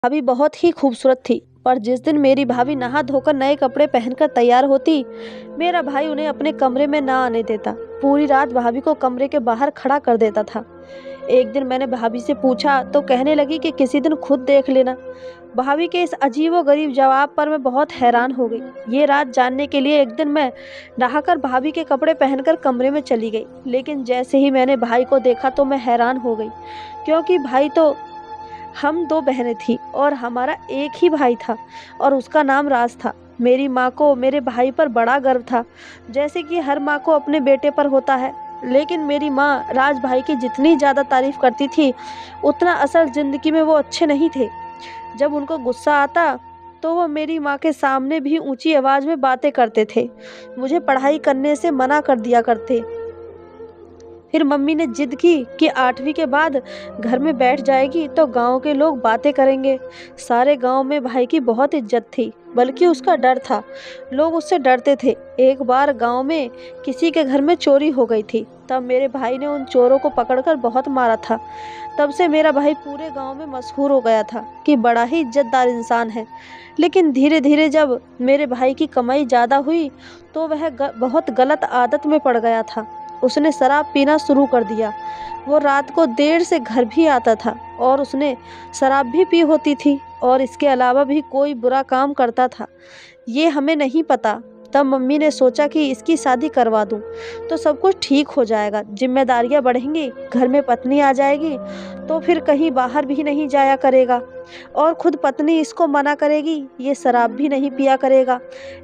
भाभी बहुत ही खूबसूरत थी, पर जिस दिन मेरी भाभी नहा धोकर नए कपड़े पहनकर तैयार होती, मेरा भाई उन्हें अपने कमरे में ना आने देता। पूरी रात भाभी को कमरे के बाहर खड़ा कर देता था। एक दिन मैंने भाभी से पूछा तो कहने लगी कि किसी दिन खुद देख लेना। भाभी के इस अजीबोगरीब जवाब पर मैं बहुत हैरान हो गई। ये रात जानने के लिए एक दिन मैं नहाकर भाभी के कपड़े पहनकर कमरे में चली गई, लेकिन जैसे ही मैंने भाई को देखा तो मैं हैरान हो गई, क्योंकि भाई तो हम दो बहनें थीं और हमारा एक ही भाई था और उसका नाम राज था। मेरी माँ को मेरे भाई पर बड़ा गर्व था, जैसे कि हर माँ को अपने बेटे पर होता है। लेकिन मेरी माँ राज भाई की जितनी ज़्यादा तारीफ करती थी, उतना असल ज़िंदगी में वो अच्छे नहीं थे। जब उनको गुस्सा आता तो वो मेरी माँ के सामने भी ऊंची आवाज़ में बातें करते थे, मुझे पढ़ाई करने से मना कर दिया करते। फिर मम्मी ने जिद की कि 8वीं के बाद घर में बैठ जाएगी तो गांव के लोग बातें करेंगे। सारे गांव में भाई की बहुत इज्जत थी, बल्कि उसका डर था। लोग उससे डरते थे। एक बार गांव में किसी के घर में चोरी हो गई थी, तब मेरे भाई ने उन चोरों को पकड़कर बहुत मारा था। तब से मेरा भाई पूरे गांव में मशहूर हो गया था कि बड़ा ही इज्जतदार इंसान है। लेकिन धीरे धीरे जब मेरे भाई की कमाई ज़्यादा हुई तो वह बहुत गलत आदत में पड़ गया था। उसने शराब पीना शुरू कर दिया। वो रात को देर से घर भी आता था और उसने शराब भी पी होती थी और इसके अलावा भी कोई बुरा काम करता था। ये हमें नहीं पता। तब मम्मी ने सोचा कि इसकी शादी करवा दूं तो सब कुछ ठीक हो जाएगा, जिम्मेदारियां बढ़ेंगी, घर में पत्नी आ जाएगी तो फिर कहीं बाहर भी नहीं जाया करेगा और खुद पत्नी इसको मना करेगी, ये शराब भी नहीं पिया करेगा।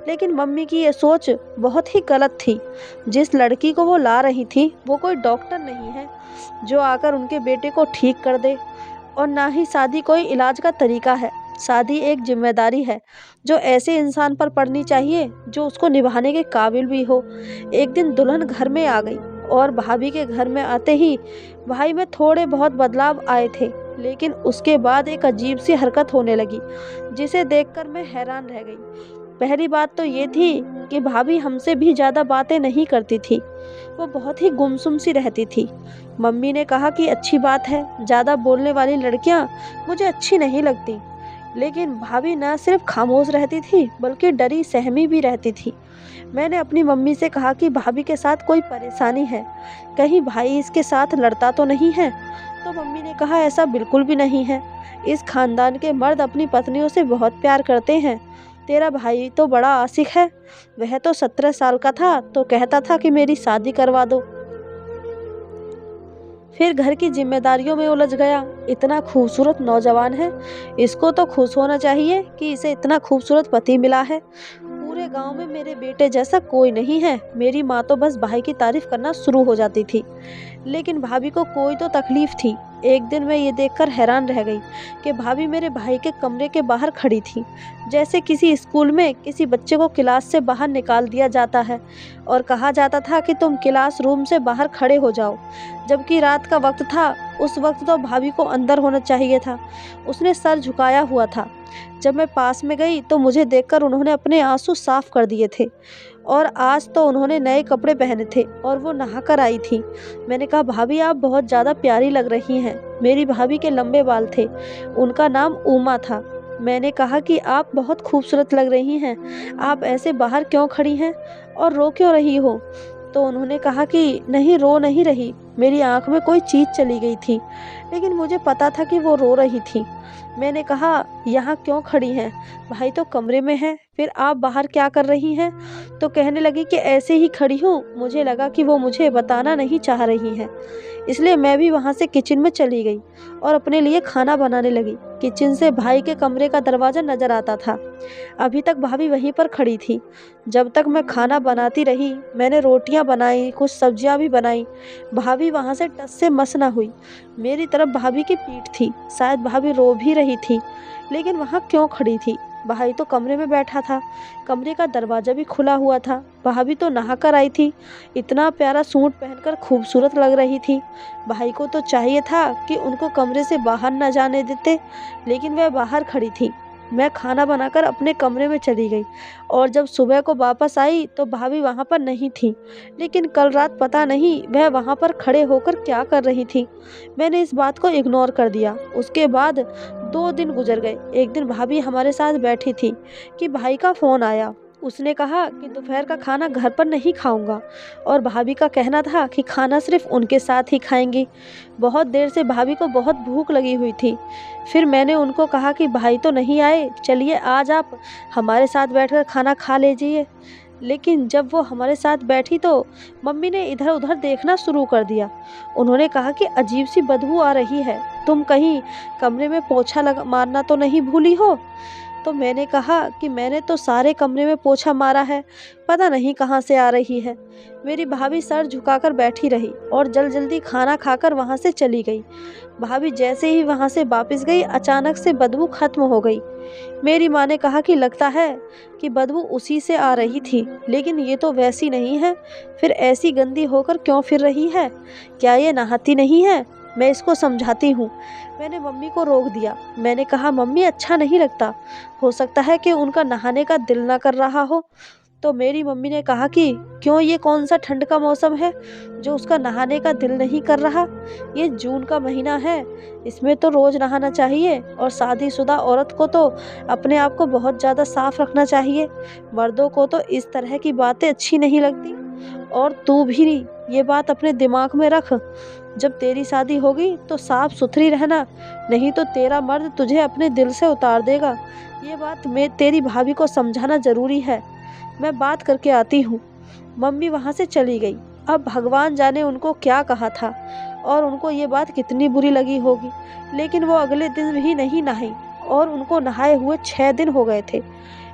लेकिन मम्मी की ये सोच बहुत ही गलत थी। जिस लड़की को वो ला रही थी वो कोई डॉक्टर नहीं है जो आकर उनके बेटे को ठीक कर दे, और ना ही शादी कोई इलाज का तरीका है। शादी एक जिम्मेदारी है जो ऐसे इंसान पर पड़नी चाहिए जो उसको निभाने के काबिल भी हो। एक दिन दुल्हन घर में आ गई और भाभी के घर में आते ही भाई में थोड़े बहुत बदलाव आए थे, लेकिन उसके बाद एक अजीब सी हरकत होने लगी जिसे देखकर मैं हैरान रह गई। पहली बात तो ये थी कि भाभी हमसे भी ज़्यादा बातें नहीं करती थी। वो बहुत ही गुमसुम सी रहती थी। मम्मी ने कहा कि अच्छी बात है, ज़्यादा बोलने वाली लड़कियां मुझे अच्छी नहीं लगती। लेकिन भाभी न सिर्फ खामोश रहती थी बल्कि डरी सहमी भी रहती थी। मैंने अपनी मम्मी से कहा कि भाभी के साथ कोई परेशानी है, कहीं भाई इसके साथ लड़ता तो नहीं है। तो मम्मी ने कहा ऐसा बिल्कुल भी नहीं है। इस खानदान के मर्द अपनी पत्नियों से बहुत प्यार करते हैं। तेरा भाई तो बड़ा आशिक है। वह तो 17 साल का था तो कहता था कि मेरी शादी करवा दो। फिर घर की जिम्मेदारियों में उलझ गया। इतना खूबसूरत नौजवान है, इसको तो खुश होना चाहिए कि इसे इतना खूबसूरत पति मिला है। पूरे गांव में मेरे बेटे जैसा कोई नहीं है। मेरी माँ तो बस भाई की तारीफ करना शुरू हो जाती थी, लेकिन भाभी को कोई तो तकलीफ थी। एक दिन मैं ये देखकर हैरान रह गई कि भाभी मेरे भाई के कमरे के बाहर खड़ी थी, जैसे किसी स्कूल में किसी बच्चे को क्लास से बाहर निकाल दिया जाता है और कहा जाता था कि तुम क्लास रूम से बाहर खड़े हो जाओ, जबकि रात का वक्त था। उस वक्त तो भाभी को अंदर होना चाहिए था। उसने सर झुकाया हुआ था। जब मैं पास में गई तो मुझे देखकर उन्होंने अपने आंसू साफ कर दिए थे, और आज तो उन्होंने नए कपड़े पहने थे और वो नहाकर आई थी। मैंने कहा भाभी आप बहुत ज़्यादा प्यारी लग रही हैं। मेरी भाभी के लंबे बाल थे, उनका नाम उमा था। मैंने कहा कि आप बहुत खूबसूरत लग रही हैं, आप ऐसे बाहर क्यों खड़ी हैं और रो क्यों रही हो? तो उन्होंने कहा कि नहीं, रो नहीं रही, मेरी आंख में कोई चीज़ चली गई थी, लेकिन मुझे पता था कि वो रो रही थी। मैंने कहा यहाँ क्यों खड़ी हैं, भाई तो कमरे में है, फिर आप बाहर क्या कर रही हैं? तो कहने लगी कि ऐसे ही खड़ी हूँ, मुझे लगा कि वो मुझे बताना नहीं चाह रही हैं, इसलिए मैं भी वहाँ से किचन में चली गई और अपने लिए खाना बनाने लगी। किचन से भाई के कमरे का दरवाज़ा नज़र आता था। अभी तक भाभी वहीं पर खड़ी थी। जब तक मैं खाना बनाती रही, मैंने रोटियां बनाई, कुछ सब्जियां भी बनाई। भाभी वहाँ से टस से मस ना हुई। मेरी तरफ भाभी की पीठ थी। शायद भाभी रो भी रही थी, लेकिन वहाँ क्यों खड़ी थी? भाई तो कमरे में बैठा था, कमरे का दरवाज़ा भी खुला हुआ था। भाभी तो नहाकर आई थी, इतना प्यारा सूट पहनकर खूबसूरत लग रही थी। भाई को तो चाहिए था कि उनको कमरे से बाहर न जाने देते, लेकिन वह बाहर खड़ी थी। मैं खाना बनाकर अपने कमरे में चली गई और जब सुबह को वापस आई तो भाभी वहाँ पर नहीं थी, लेकिन कल रात पता नहीं वह वहाँ पर खड़े होकर क्या कर रही थी। मैंने इस बात को इग्नोर कर दिया। उसके बाद 2 दिन गुजर गए। एक दिन भाभी हमारे साथ बैठी थी कि भाई का फ़ोन आया। उसने कहा कि दोपहर का खाना घर पर नहीं खाऊंगा और भाभी का कहना था कि खाना सिर्फ उनके साथ ही खाएंगी। बहुत देर से भाभी को बहुत भूख लगी हुई थी। फिर मैंने उनको कहा कि भाई तो नहीं आए, चलिए आज आप हमारे साथ बैठकर खाना खा लीजिए। लेकिन जब वो हमारे साथ बैठी तो मम्मी ने इधर उधर देखना शुरू कर दिया। उन्होंने कहा कि अजीब सी बदबू आ रही है, तुम कहीं कमरे में पोछा मारना तो नहीं भूली हो। तो मैंने कहा कि मैंने तो सारे कमरे में पोछा मारा है, पता नहीं कहाँ से आ रही है। मेरी भाभी सर झुकाकर बैठी रही और जल्दी खाना खाकर वहाँ से चली गई। भाभी जैसे ही वहाँ से वापस गई, अचानक से बदबू खत्म हो गई। मेरी माँ ने कहा कि लगता है कि बदबू उसी से आ रही थी, लेकिन ये तो वैसी नहीं है। फिर ऐसी गंदी होकर क्यों फिर रही है? क्या ये नहाती नहीं है? मैं इसको समझाती हूँ। मैंने मम्मी को रोक दिया। मैंने कहा मम्मी अच्छा नहीं लगता, हो सकता है कि उनका नहाने का दिल ना कर रहा हो। तो मेरी मम्मी ने कहा कि क्यों, ये कौन सा ठंड का मौसम है जो उसका नहाने का दिल नहीं कर रहा? ये जून का महीना है, इसमें तो रोज़ नहाना चाहिए और शादीशुदा औरत को तो अपने आप को बहुत ज़्यादा साफ रखना चाहिए। मर्दों को तो इस तरह की बातें अच्छी नहीं लगती। और तू भी ये बात अपने दिमाग में रख, जब तेरी शादी होगी तो साफ सुथरी रहना, नहीं तो तेरा मर्द तुझे अपने दिल से उतार देगा। ये बात मैं तेरी भाभी को समझाना ज़रूरी है, मैं बात करके आती हूँ। मम्मी वहाँ से चली गई। अब भगवान जाने उनको क्या कहा था और उनको ये बात कितनी बुरी लगी होगी। लेकिन वो अगले दिन भी नहीं नहाई और उनको नहाए हुए 6 दिन हो गए थे।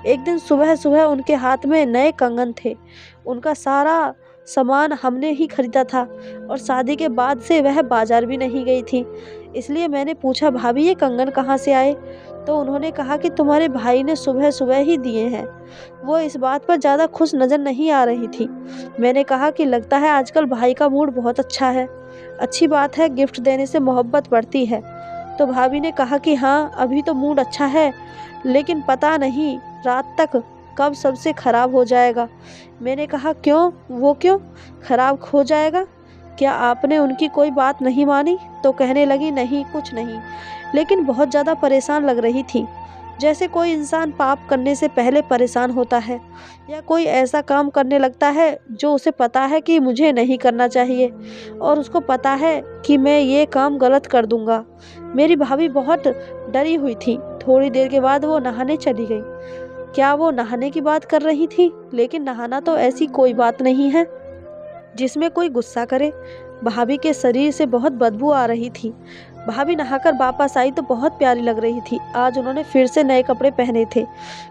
एक दिन सुबह सुबह उनके हाथ में नए कंगन थे। उनका सारा सामान हमने ही खरीदा था और शादी के बाद से वह बाजार भी नहीं गई थी। इसलिए मैंने पूछा, भाभी ये कंगन कहाँ से आए? तो उन्होंने कहा कि तुम्हारे भाई ने सुबह सुबह ही दिए हैं। वो इस बात पर ज़्यादा खुश नज़र नहीं आ रही थी। मैंने कहा कि लगता है आजकल भाई का मूड बहुत अच्छा है। अच्छी बात है, गिफ्ट देने से मोहब्बत बढ़ती है। तो भाभी ने कहा कि हाँ, अभी तो मूड अच्छा है, लेकिन पता नहीं रात तक कब सबसे ख़राब हो जाएगा। मैंने कहा क्यों, वो क्यों ख़राब हो जाएगा? क्या आपने उनकी कोई बात नहीं मानी? तो कहने लगी नहीं कुछ नहीं, लेकिन बहुत ज़्यादा परेशान लग रही थी। जैसे कोई इंसान पाप करने से पहले परेशान होता है या कोई ऐसा काम करने लगता है जो उसे पता है कि मुझे नहीं करना चाहिए और उसको पता है कि मैं ये काम गलत कर दूंगा। मेरी भाभी बहुत डरी हुई थी। थोड़ी देर के बाद वो नहाने चली गई। क्या वो नहाने की बात कर रही थी? लेकिन नहाना तो ऐसी कोई बात नहीं है जिसमें कोई गुस्सा करे। भाभी के शरीर से बहुत बदबू आ रही थी। भाभी नहाकर वापस आई तो बहुत प्यारी लग रही थी। आज उन्होंने फिर से नए कपड़े पहने थे।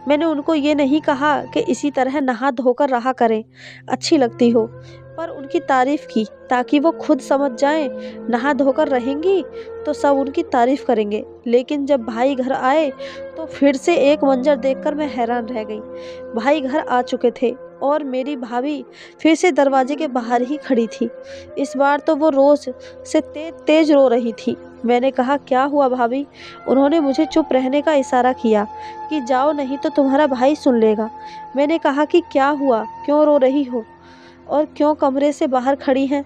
मैंने उनको ये नहीं कहा कि इसी तरह नहा धोकर रहा करें, अच्छी लगती हो, पर उनकी तारीफ़ की ताकि वो खुद समझ जाएं। नहा धोकर रहेंगी तो सब उनकी तारीफ़ करेंगे। लेकिन जब भाई घर आए तो फिर से एक मंजर देखकर मैं हैरान रह गई। भाई घर आ चुके थे और मेरी भाभी फिर से दरवाजे के बाहर ही खड़ी थी। इस बार तो वो रोज़ से तेज रो रही थी। मैंने कहा क्या हुआ भाभी? उन्होंने मुझे चुप रहने का इशारा किया कि जाओ नहीं तो तुम्हारा भाई सुन लेगा। मैंने कहा कि क्या हुआ, क्यों रो रही हो और क्यों कमरे से बाहर खड़ी हैं?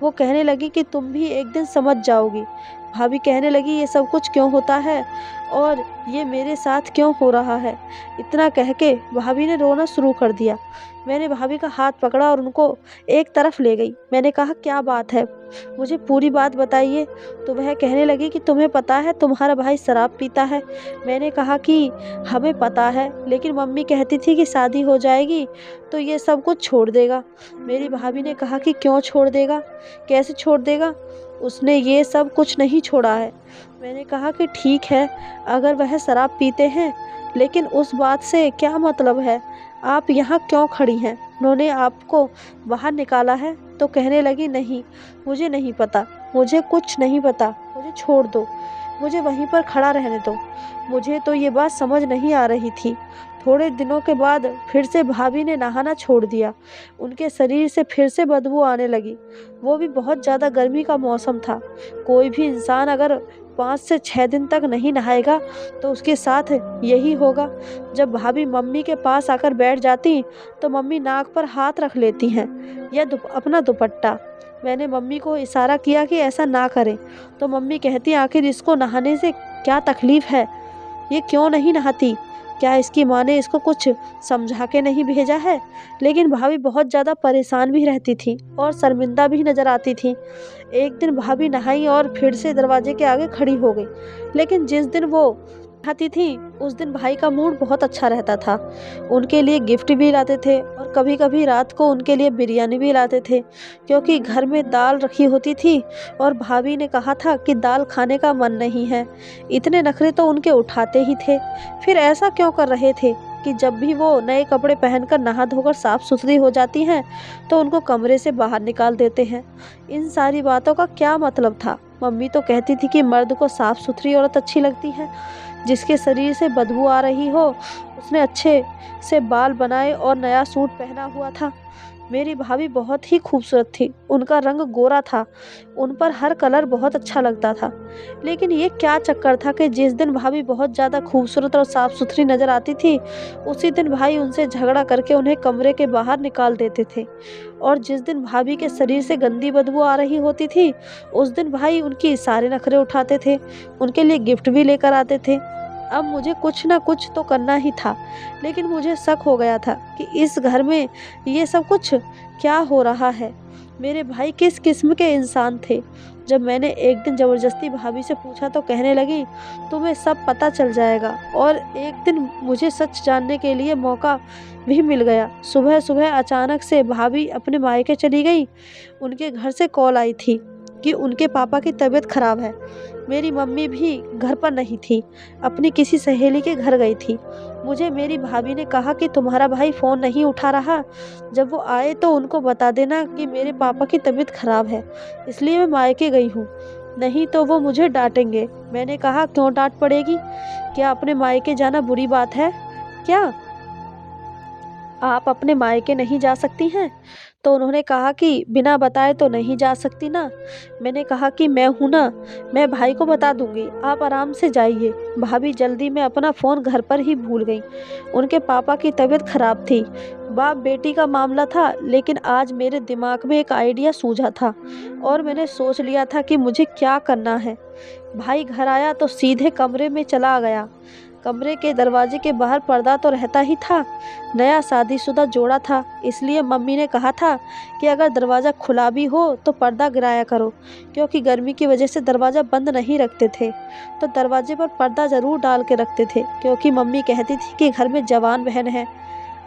वो कहने लगी कि तुम भी एक दिन समझ जाओगी। भाभी कहने लगी ये सब कुछ क्यों होता है और ये मेरे साथ क्यों हो रहा है? इतना कह के भाभी ने रोना शुरू कर दिया। मैंने भाभी का हाथ पकड़ा और उनको एक तरफ ले गई। मैंने कहा क्या बात है, मुझे पूरी बात बताइए। तो वह कहने लगी कि तुम्हें पता है तुम्हारा भाई शराब पीता है। मैंने कहा कि हमें पता है, लेकिन मम्मी कहती थी कि शादी हो जाएगी तो ये सब कुछ छोड़ देगा। मेरी भाभी ने कहा कि क्यों छोड़ देगा, कैसे छोड़ देगा? उसने ये सब कुछ नहीं छोड़ा है। मैंने कहा कि ठीक है, अगर वह शराब पीते हैं, लेकिन उस बात से क्या मतलब है? आप यहाँ क्यों खड़ी हैं? उन्होंने आपको बाहर निकाला है? तो कहने लगी नहीं, मुझे नहीं पता, मुझे कुछ नहीं पता, मुझे छोड़ दो, मुझे वहीं पर खड़ा रहने दो। मुझे तो ये बात समझ नहीं आ रही थी। थोड़े दिनों के बाद फिर से भाभी ने नहाना छोड़ दिया। उनके शरीर से फिर से बदबू आने लगी। वो भी बहुत ज़्यादा गर्मी का मौसम था। कोई भी इंसान अगर 5 से 6 दिन तक नहीं नहाएगा तो उसके साथ यही होगा। जब भाभी मम्मी के पास आकर बैठ जाती तो मम्मी नाक पर हाथ रख लेती हैं या अपना दुपट्टा। मैंने मम्मी को इशारा किया कि ऐसा ना करें, तो मम्मी कहती आखिर इसको नहाने से क्या तकलीफ़ है? ये क्यों नहीं नहाती? क्या इसकी माँ ने इसको कुछ समझा के नहीं भेजा है? लेकिन भाभी बहुत ज़्यादा परेशान भी रहती थी और शर्मिंदा भी नज़र आती थी। एक दिन भाभी नहाई और फिर से दरवाजे के आगे खड़ी हो गई। लेकिन जिस दिन वो नहाती थी उस दिन भाई का मूड बहुत अच्छा रहता था। उनके लिए गिफ्ट भी लाते थे और कभी-कभी रात को उनके लिए बिरयानी भी लाते थे, क्योंकि घर में दाल रखी होती थी और भाभी ने कहा था कि दाल खाने का मन नहीं है। इतने नखरे तो उनके उठाते ही थे। फिर ऐसा क्यों कर रहे थे कि जब भी वो नए कपड़े पहनकर नहा धोकर साफ सुथरी हो जाती हैं तो उनको कमरे से बाहर निकाल देते हैं। इन सारी बातों का क्या मतलब था? मम्मी तो कहती थी कि मर्द को साफ सुथरी औरत अच्छी लगती है, जिसके शरीर से बदबू आ रही हो। उसने अच्छे से बाल बनाए और नया सूट पहना हुआ था। मेरी भाभी बहुत ही खूबसूरत थी। उनका रंग गोरा था, उन पर हर कलर बहुत अच्छा लगता था। लेकिन ये क्या चक्कर था कि जिस दिन भाभी बहुत ज़्यादा खूबसूरत और साफ़ सुथरी नज़र आती थी, उसी दिन भाई उनसे झगड़ा करके उन्हें कमरे के बाहर निकाल देते थे। और जिस दिन भाभी के शरीर से गंदी बदबू आ रही होती थी, उस दिन भाई उनकी सारे नखरे उठाते थे, उनके लिए गिफ्ट भी लेकर आते थे। अब मुझे कुछ ना कुछ तो करना ही था, लेकिन मुझे शक हो गया था कि इस घर में ये सब कुछ क्या हो रहा है। मेरे भाई किस किस्म के इंसान थे? जब मैंने एक दिन ज़बरदस्ती भाभी से पूछा तो कहने लगी, तुम्हें सब पता चल जाएगा। और एक दिन मुझे सच जानने के लिए मौका भी मिल गया। सुबह सुबह अचानक से भाभी अपने मायके चली गई। उनके घर से कॉल आई थी कि उनके पापा की तबीयत खराब है। मेरी मम्मी भी घर पर नहीं थी, अपनी किसी सहेली के घर गई थी। मुझे मेरी भाभी ने कहा कि तुम्हारा भाई फ़ोन नहीं उठा रहा, जब वो आए तो उनको बता देना कि मेरे पापा की तबीयत खराब है, इसलिए मैं मायके गई हूँ, नहीं तो वो मुझे डांटेंगे। मैंने कहा, क्यों डांट पड़ेगी? क्या अपने मायके जाना बुरी बात है क्या? आप अपने मायके नहीं जा सकती हैं? तो उन्होंने कहा कि बिना बताए तो नहीं जा सकती ना। मैंने कहा कि मैं हूँ ना, मैं भाई को बता दूंगी, आप आराम से जाइए। भाभी जल्दी में अपना फ़ोन घर पर ही भूल गई। उनके पापा की तबीयत खराब थी, बाप बेटी का मामला था। लेकिन आज मेरे दिमाग में एक आइडिया सूझा था और मैंने सोच लिया था कि मुझे क्या करना है। भाई घर आया तो सीधे कमरे में चला गया। कमरे के दरवाजे के बाहर पर्दा तो रहता ही था। नया शादीशुदा जोड़ा था, इसलिए मम्मी ने कहा था कि अगर दरवाज़ा खुला भी हो तो पर्दा गिराया करो, क्योंकि गर्मी की वजह से दरवाज़ा बंद नहीं रखते थे, तो दरवाजे पर पर्दा ज़रूर डाल के रखते थे, क्योंकि मम्मी कहती थी कि घर में जवान बहन है,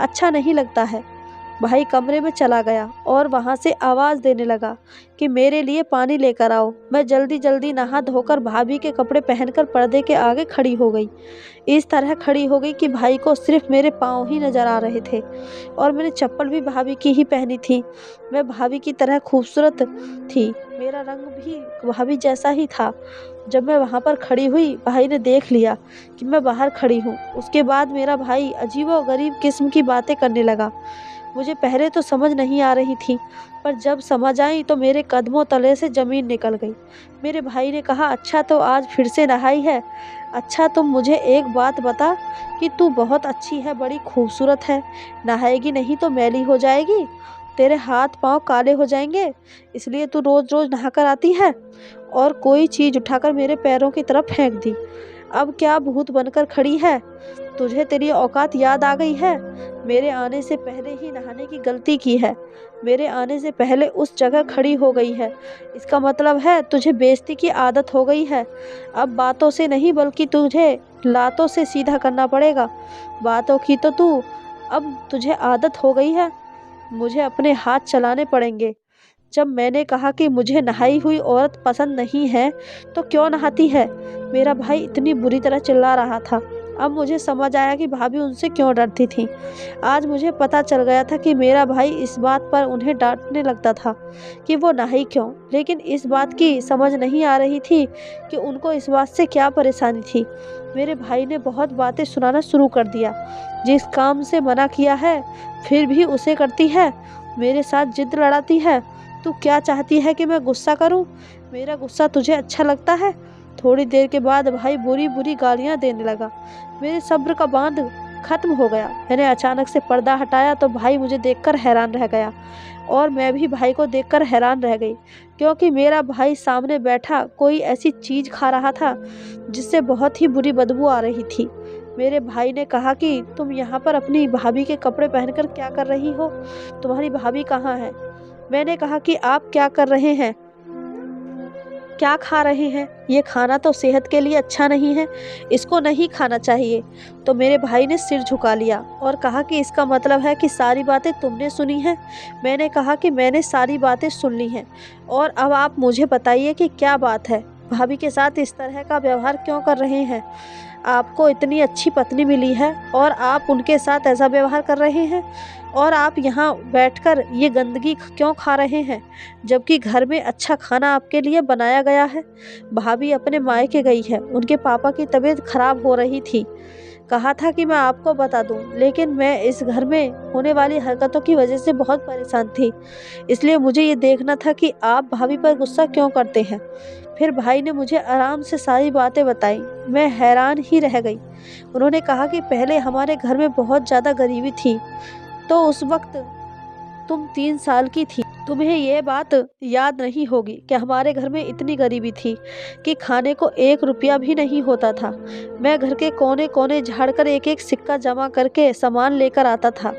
अच्छा नहीं लगता है। भाई कमरे में चला गया और वहाँ से आवाज़ देने लगा कि मेरे लिए पानी लेकर आओ। मैं जल्दी जल्दी नहा धोकर भाभी के कपड़े पहनकर पर्दे के आगे खड़ी हो गई। इस तरह खड़ी हो गई कि भाई को सिर्फ मेरे पाँव ही नज़र आ रहे थे और मैंने चप्पल भी भाभी की ही पहनी थी। मैं भाभी की तरह खूबसूरत थी, मेरा रंग भी भाभी जैसा ही था। जब मैं वहाँ पर खड़ी हुई, भाई ने देख लिया कि मैं बाहर खड़ी हूँ। उसके बाद मेरा भाई अजीबो-गरीब किस्म की बातें करने लगा। मुझे पहले तो समझ नहीं आ रही थी, पर जब समझ आई तो मेरे कदमों तले से ज़मीन निकल गई। मेरे भाई ने कहा, अच्छा तो आज फिर से नहाई है? अच्छा तुम मुझे एक बात बता कि तू बहुत अच्छी है, बड़ी खूबसूरत है, नहाएगी नहीं तो मैली हो जाएगी, तेरे हाथ पाँव काले हो जाएंगे, इसलिए तू रोज़ रोज़ नहा कर आती है। और कोई चीज़ उठाकर मेरे पैरों की तरफ फेंक दी। अब क्या भूत बनकर खड़ी है? तुझे तेरी औकात याद आ गई है? मेरे आने से पहले ही नहाने की गलती की है, मेरे आने से पहले उस जगह खड़ी हो गई है। इसका मतलब है तुझे बेइज्जती की आदत हो गई है। अब बातों से नहीं बल्कि तुझे लातों से सीधा करना पड़ेगा। बातों की तो अब तुझे आदत हो गई है, मुझे अपने हाथ चलाने पड़ेंगे। जब मैंने कहा कि मुझे नहाई हुई औरत पसंद नहीं है तो क्यों नहाती है, मेरा भाई इतनी बुरी तरह चिल्ला रहा था। अब मुझे समझ आया कि भाभी उनसे क्यों डरती थी। आज मुझे पता चल गया था कि मेरा भाई इस बात पर उन्हें डांटने लगता था कि वो नहाई क्यों, लेकिन इस बात की समझ नहीं आ रही थी कि उनको इस बात से क्या परेशानी थी। मेरे भाई ने बहुत बातें सुनाना शुरू कर दिया। जिस काम से मना किया है फिर भी उसे करती है, मेरे साथ जिद लड़ाती है। तू क्या चाहती है कि मैं गुस्सा करूं? मेरा गुस्सा तुझे अच्छा लगता है? थोड़ी देर के बाद भाई बुरी बुरी गालियां देने लगा। मेरे सब्र का बांध खत्म हो गया। मैंने अचानक से पर्दा हटाया तो भाई मुझे देखकर हैरान रह गया और मैं भी भाई को देखकर हैरान रह गई, क्योंकि मेरा भाई सामने बैठा कोई ऐसी चीज़ खा रहा था जिससे बहुत ही बुरी बदबू आ रही थी। मेरे भाई ने कहा कि तुम यहाँ पर अपनी भाभी के कपड़े पहनकर क्या कर रही हो? तुम्हारी भाभी कहाँ है? मैंने कहा कि आप क्या कर रहे हैं? क्या खा रहे हैं? ये खाना तो सेहत के लिए अच्छा नहीं है, इसको नहीं खाना चाहिए। तो मेरे भाई ने सिर झुका लिया और कहा कि इसका मतलब है कि सारी बातें तुमने सुनी हैं? मैंने कहा कि मैंने सारी बातें सुन ली हैं, और अब आप मुझे बताइए कि क्या बात है? भाभी के साथ इस तरह का व्यवहार क्यों कर रहे हैं? आपको इतनी अच्छी पत्नी मिली है और आप उनके साथ ऐसा व्यवहार कर रहे हैं, और आप यहाँ बैठकर ये गंदगी क्यों खा रहे हैं, जबकि घर में अच्छा खाना आपके लिए बनाया गया है। भाभी अपने मायके गई है, उनके पापा की तबीयत खराब हो रही थी। कहा था कि मैं आपको बता दूं, लेकिन मैं इस घर में होने वाली हरकतों की वजह से बहुत परेशान थी, इसलिए मुझे ये देखना था कि आप भाभी पर गुस्सा क्यों करते हैं। फिर भाई ने मुझे आराम से सारी बातें बताई। मैं हैरान ही रह गई। उन्होंने कहा कि पहले हमारे घर में बहुत ज़्यादा गरीबी थी, तो उस वक्त तुम 3 साल की थी। तुम्हें ये बात याद नहीं होगी कि हमारे घर में इतनी गरीबी थी कि खाने को 1 रुपया भी नहीं होता था। मैं घर के कोने कोने झाड़कर एक एक सिक्का जमा करके सामान लेकर आता था,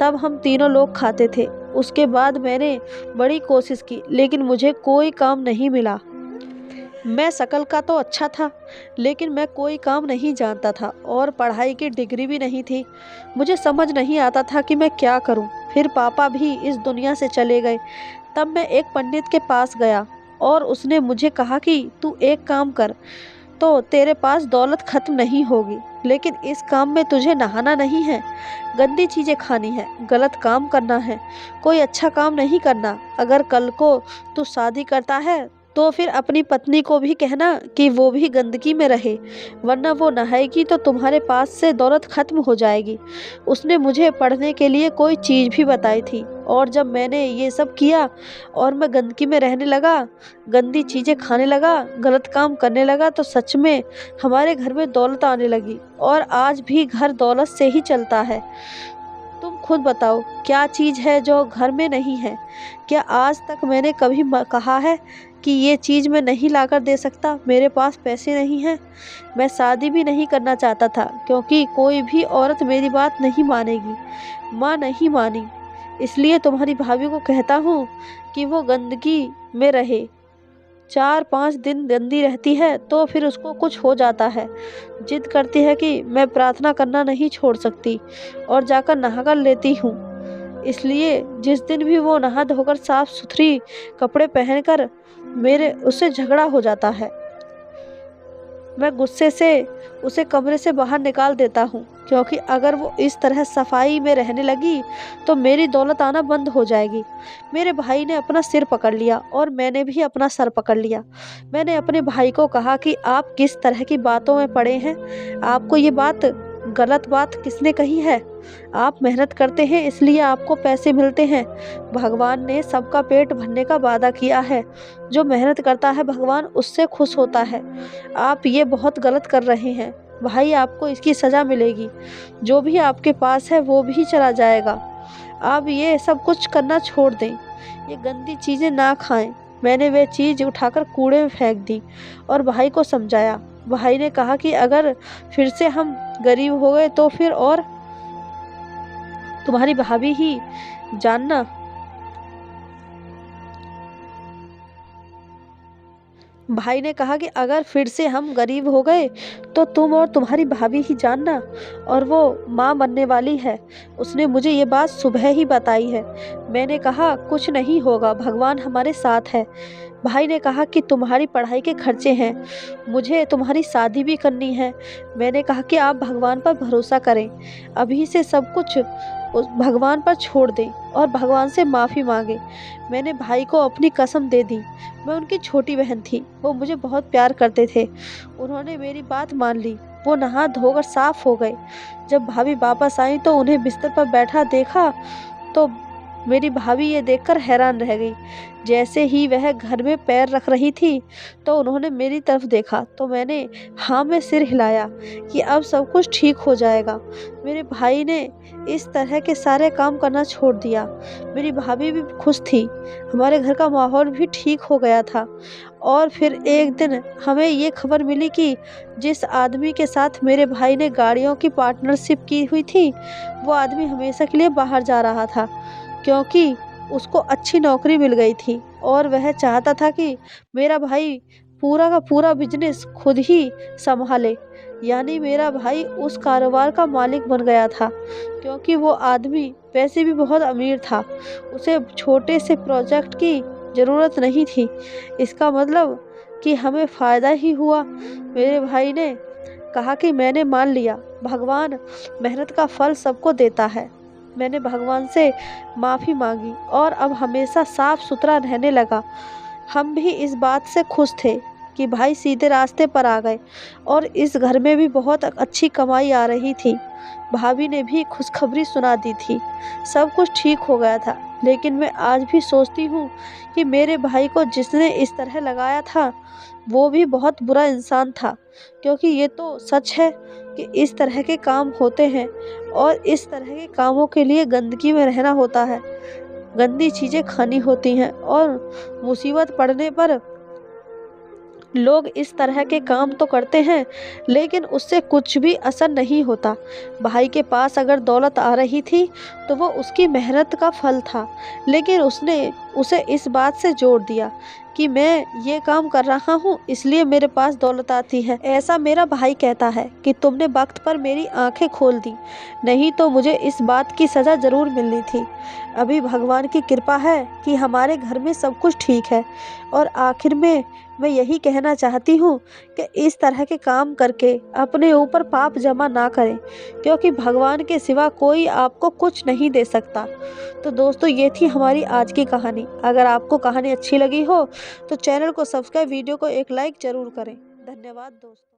तब हम तीनों लोग खाते थे। उसके बाद मैंने बड़ी कोशिश की, लेकिन मुझे कोई काम नहीं मिला। मैं शकल का तो अच्छा था, लेकिन मैं कोई काम नहीं जानता था और पढ़ाई की डिग्री भी नहीं थी। मुझे समझ नहीं आता था कि मैं क्या करूं। फिर पापा भी इस दुनिया से चले गए। तब मैं एक पंडित के पास गया और उसने मुझे कहा कि तू एक काम कर, तो तेरे पास दौलत खत्म नहीं होगी, लेकिन इस काम में तुझे नहाना नहीं है, गंदी चीज़ें खानी है, गलत काम करना है, कोई अच्छा काम नहीं करना। अगर कल को तू शादी करता है तो फिर अपनी पत्नी को भी कहना कि वो भी गंदगी में रहे, वरना वो नहाएगी तो तुम्हारे पास से दौलत खत्म हो जाएगी। उसने मुझे पढ़ने के लिए कोई चीज़ भी बताई थी, और जब मैंने ये सब किया और मैं गंदगी में रहने लगा, गंदी चीज़ें खाने लगा, गलत काम करने लगा, तो सच में हमारे घर में दौलत आने लगी, और आज भी घर दौलत से ही चलता है। तुम खुद बताओ, क्या चीज़ है जो घर में नहीं है? क्या आज तक मैंने कभी कहा है कि ये चीज़ मैं नहीं लाकर दे सकता, मेरे पास पैसे नहीं हैं? मैं शादी भी नहीं करना चाहता था, क्योंकि कोई भी औरत मेरी बात नहीं मानेगी। माँ नहीं मानी, इसलिए तुम्हारी भाभी को कहता हूँ कि वो गंदगी में रहे। 4-5 दिन गंदी रहती है तो फिर उसको कुछ हो जाता है, जिद करती है कि मैं प्रार्थना करना नहीं छोड़ सकती, और जाकर नहाकर लेती हूँ। इसलिए जिस दिन भी वो नहा धोकर साफ सुथरी कपड़े पहनकर मेरे उससे झगड़ा हो जाता है, मैं गुस्से से उसे कमरे से बाहर निकाल देता हूँ, क्योंकि अगर वो इस तरह सफाई में रहने लगी तो मेरी दौलत आना बंद हो जाएगी। मेरे भाई ने अपना सिर पकड़ लिया और मैंने भी अपना सर पकड़ लिया। मैंने अपने भाई को कहा कि आप किस तरह की बातों में पड़े हैं? आपको ये गलत बात किसने कही है? आप मेहनत करते हैं इसलिए आपको पैसे मिलते हैं। भगवान ने सबका पेट भरने का वादा किया है। जो मेहनत करता है भगवान उससे खुश होता है। आप ये बहुत गलत कर रहे हैं भाई, आपको इसकी सज़ा मिलेगी। जो भी आपके पास है वो भी चला जाएगा। आप ये सब कुछ करना छोड़ दें, ये गंदी चीज़ें ना खाएं। मैंने वह चीज़ उठाकर कूड़े में फेंक दी और भाई को समझाया। भाई ने कहा कि अगर फिर से हम गरीब हो गए तो फिर और तुम्हारी भाभी ही जानना। भाई ने कहा कि अगर फिर से हम गरीब हो गए तो तुम और तुम्हारी भाभी ही जानना, और वो माँ बनने वाली है। उसने मुझे ये बात सुबह ही बताई है। मैंने कहा कुछ नहीं होगा, भगवान हमारे साथ है। भाई ने कहा कि तुम्हारी पढ़ाई के खर्चे हैं, मुझे तुम्हारी शादी भी करनी है। मैंने कहा कि आप भगवान पर भरोसा करें, अभी से सब कुछ उस भगवान पर छोड़ दें और भगवान से माफ़ी मांगे। मैंने भाई को अपनी कसम दे दी। मैं उनकी छोटी बहन थी, वो मुझे बहुत प्यार करते थे। उन्होंने मेरी बात मान ली। वो नहा धोकर साफ हो गए। जब भाभी वापस आई तो उन्हें बिस्तर पर बैठा देखा तो मेरी भाभी ये देखकर हैरान रह गई। जैसे ही वह घर में पैर रख रही थी तो उन्होंने मेरी तरफ देखा तो मैंने हाँ में सिर हिलाया कि अब सब कुछ ठीक हो जाएगा। मेरे भाई ने इस तरह के सारे काम करना छोड़ दिया। मेरी भाभी भी खुश थी। हमारे घर का माहौल भी ठीक हो गया था। और फिर एक दिन हमें ये खबर मिली कि जिस आदमी के साथ मेरे भाई ने गाड़ियों की पार्टनरशिप की हुई थी, वो आदमी हमेशा के लिए बाहर जा रहा था, क्योंकि उसको अच्छी नौकरी मिल गई थी और वह चाहता था कि मेरा भाई पूरा का पूरा बिजनेस खुद ही संभाले। यानी मेरा भाई उस कारोबार का मालिक बन गया था, क्योंकि वो आदमी वैसे भी बहुत अमीर था। उसे छोटे से प्रोजेक्ट की ज़रूरत नहीं थी। इसका मतलब कि हमें फ़ायदा ही हुआ। मेरे भाई ने कहा कि मैंने मान लिया, भगवान मेहनत का फल सबको देता है। मैंने भगवान से माफ़ी मांगी और अब हमेशा साफ सुथरा रहने लगा। हम भी इस बात से खुश थे कि भाई सीधे रास्ते पर आ गए और इस घर में भी बहुत अच्छी कमाई आ रही थी। भाभी ने भी खुशखबरी सुना दी थी। सब कुछ ठीक हो गया था। लेकिन मैं आज भी सोचती हूँ कि मेरे भाई को जिसने इस तरह लगाया था वो भी बहुत बुरा इंसान था, क्योंकि ये तो सच है कि इस तरह के काम होते हैं और इस तरह के कामों के लिए गंदगी में रहना होता है, गंदी चीज़ें खानी होती हैं और मुसीबत पड़ने पर लोग इस तरह के काम तो करते हैं, लेकिन उससे कुछ भी असर नहीं होता। भाई के पास अगर दौलत आ रही थी तो वो उसकी मेहनत का फल था, लेकिन उसने उसे इस बात से जोड़ दिया कि मैं ये काम कर रहा हूँ इसलिए मेरे पास दौलत आती है। ऐसा मेरा भाई कहता है कि तुमने वक्त पर मेरी आंखें खोल दी, नहीं तो मुझे इस बात की सज़ा ज़रूर मिलनी थी। अभी भगवान की कृपा है कि हमारे घर में सब कुछ ठीक है। और आखिर में मैं यही कहना चाहती हूँ कि इस तरह के काम करके अपने ऊपर पाप जमा ना करें, क्योंकि भगवान के सिवा कोई आपको कुछ नहीं दे सकता। तो दोस्तों, ये थी हमारी आज की कहानी। अगर आपको कहानी अच्छी लगी हो तो चैनल को सब्सक्राइब, वीडियो को एक लाइक ज़रूर करें। धन्यवाद दोस्तों।